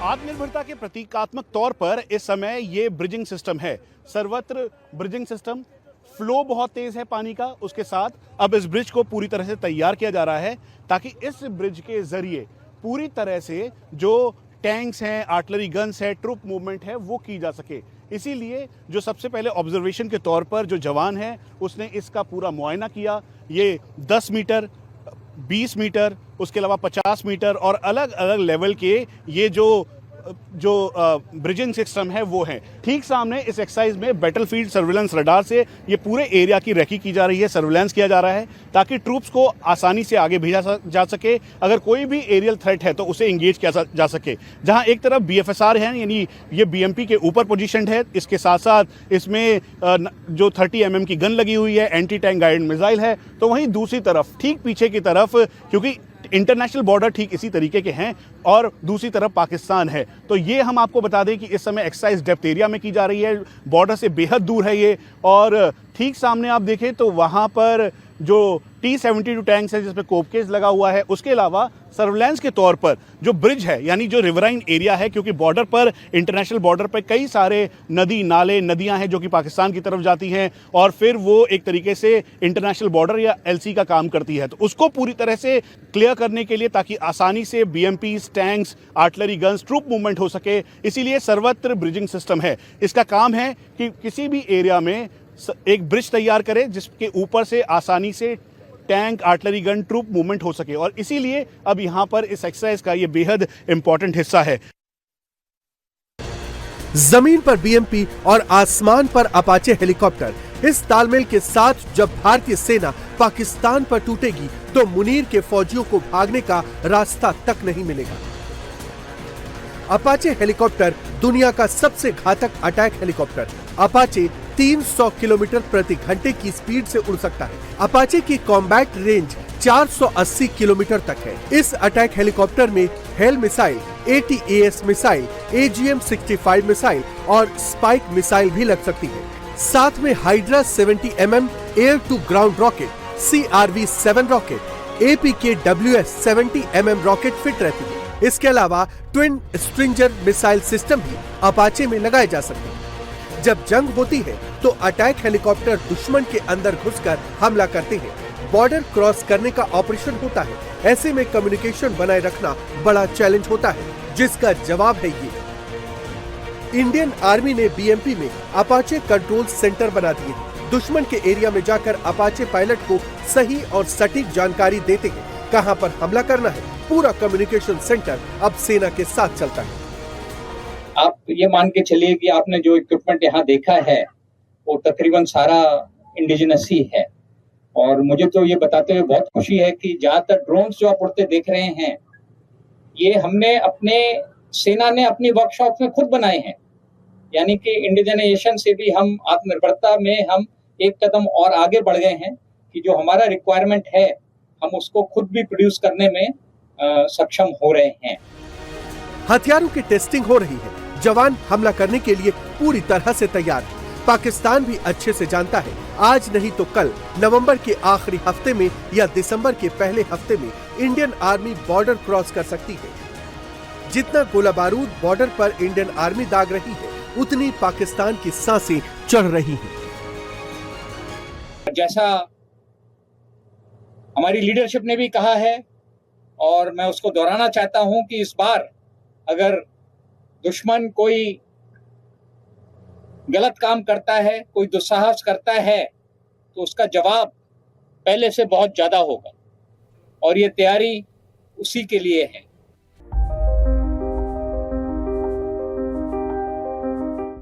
आत्मनिर्भरता के प्रतीकात्मक तौर पर इस समय ये ब्रिजिंग सिस्टम है, सर्वत्र ब्रिजिंग सिस्टम। फ्लो बहुत तेज है पानी का, उसके साथ अब इस ब्रिज को पूरी तरह से तैयार किया जा रहा है ताकि इस ब्रिज के जरिए पूरी तरह से जो टैंक्स हैं, आर्टिलरी गन्स है, ट्रूप मूवमेंट है, वो की जा सके। इसीलिए जो सबसे पहले ऑब्जर्वेशन के तौर पर जो जवान है उसने इसका पूरा मुआयना किया। ये 10 मीटर, 20 मीटर, उसके अलावा 50 मीटर और अलग अलग लेवल के ये जो ब्रिजिंग सिस्टम है वो है। ठीक सामने इस एक्सरसाइज में बैटलफील्ड सर्विलेंस रडार से ये पूरे एरिया की रेकी की जा रही है, सर्विलेंस किया जा रहा है ताकि ट्रूप्स को आसानी से आगे भेजा जा सके। अगर कोई भी एरियल थ्रेट है तो उसे इंगेज किया जा सके। जहां एक तरफ BFSR है, यानी ये BMP के ऊपर पोजीशन है, इसके साथ साथ इसमें जो 30 mm की गन लगी हुई है, एंटी टैंक गाइडेड मिसाइल है, तो वहीं दूसरी तरफ ठीक पीछे की तरफ, क्योंकि इंटरनेशनल बॉर्डर ठीक इसी तरीके के हैं और दूसरी तरफ पाकिस्तान है, तो ये हम आपको बता दें कि इस समय एक्सरसाइज डेप्थ एरिया में की जा रही है, बॉर्डर से बेहद दूर है ये। और ठीक सामने आप देखें तो वहां पर जो T-72 टैंक्स है जिसमें कोपकेज लगा हुआ है, उसके अलावा सर्विलेंस के तौर पर जो ब्रिज है, यानी जो रिवराइन एरिया है, क्योंकि बॉर्डर पर, इंटरनेशनल बॉर्डर पर कई सारे नदी नाले नदियां हैं जो कि पाकिस्तान की तरफ जाती हैं और फिर वो एक तरीके से इंटरनेशनल बॉर्डर या LC का काम करती है, तो उसको पूरी तरह से क्लियर करने के लिए ताकि आसानी से BMPs, tanks, artillery guns, troop movement हो सके, इसीलिए सर्वत्र ब्रिजिंग सिस्टम है। इसका काम है कि किसी भी एरिया में एक ब्रिज तैयार करें जिसके ऊपर से आसानी से tank, artillery gun, troop movement हो सके, और इसीलिए अब यहां पर इस एक्सरसाइज का ये बेहद इंपॉर्टेंट हिस्सा है। जमीन पर BMP और आसमान पर अपाचे हेलीकॉप्टर, इस तालमेल के साथ जब भारतीय सेना पाकिस्तान पर टूटेगी तो मुनीर के फौजियों को भागने का रास्ता तक नहीं मिलेगा। अपाचे हेलीकॉप्टर दुनिया का सबसे घातक अटैक हेलीकॉप्टर। अपाचे 300 किलोमीटर प्रति घंटे की स्पीड से उड़ सकता है। अपाचे की कॉम्बैट रेंज 480 किलोमीटर तक है। इस अटैक हेलीकॉप्टर में hell missile, ATAS missile, AGM-65 missile और स्पाइक मिसाइल भी लग सकती है। साथ में Hydra 70 mm air to ground rocket, CRV-7 rocket, APKWS 70 mm rocket fit रहती है। इसके अलावा ट्विन स्ट्रिंजर मिसाइल सिस्टम भी अपाचे में लगाए जा सकते हैं। जब जंग होती है तो अटैक हेलीकॉप्टर दुश्मन के अंदर घुसकर हमला करते हैं। बॉर्डर क्रॉस करने का ऑपरेशन होता है। ऐसे में कम्युनिकेशन बनाए रखना बड़ा चैलेंज होता है, जिसका जवाब है ये। इंडियन आर्मी ने BMP में अपाचे कंट्रोल सेंटर बना दिए हैं। दुश्मन के एरिया में जाकर अपाचे पायलट को सही और सटीक जानकारी देते हैं कहां पर हमला करना है। पूरा कम्युनिकेशन सेंटर अब सेना के साथ चलता है। आप ये मान के चलिए कि आपने जो इक्विपमेंट यहाँ देखा है वो तकरीबन सारा इंडिजिनस ही है, और मुझे तो ये बताते हुए बहुत खुशी है कि ज्यादातर ड्रोन्स जो आप उड़ते देख रहे हैं ये हमने सेना ने अपनी वर्कशॉप में खुद बनाए हैं। यानी कि इंडिजनाइजेशन से भी हम आत्मनिर्भरता में हम एक कदम और आगे बढ़ गए हैं कि जो हमारा रिक्वायरमेंट है हम उसको खुद भी प्रोड्यूस करने में सक्षम हो रहे हैं। हथियारों की टेस्टिंग हो रही है। जवान हमला करने के लिए पूरी तरह से तैयार है। पाकिस्तान भी अच्छे से जानता है आज नहीं तो कल, नवंबर के आखिरी हफ्ते में या दिसंबर के पहले हफ्ते में इंडियन आर्मी बॉर्डर क्रॉस कर सकती है। जितना गोला बारूद बॉर्डर पर इंडियन आर्मी दाग रही है, उतनी पाकिस्तान की सांसें चढ़ रही हैं। जैसा हमारी लीडरशिप ने भी कहा है और मैं उसको दोहराना चाहता हूं कि इस बार अगर दुश्मन कोई गलत काम करता है, कोई दुस्साहस करता है, तो उसका जवाब पहले से बहुत ज्यादा होगा, और ये तैयारी उसी के लिए है।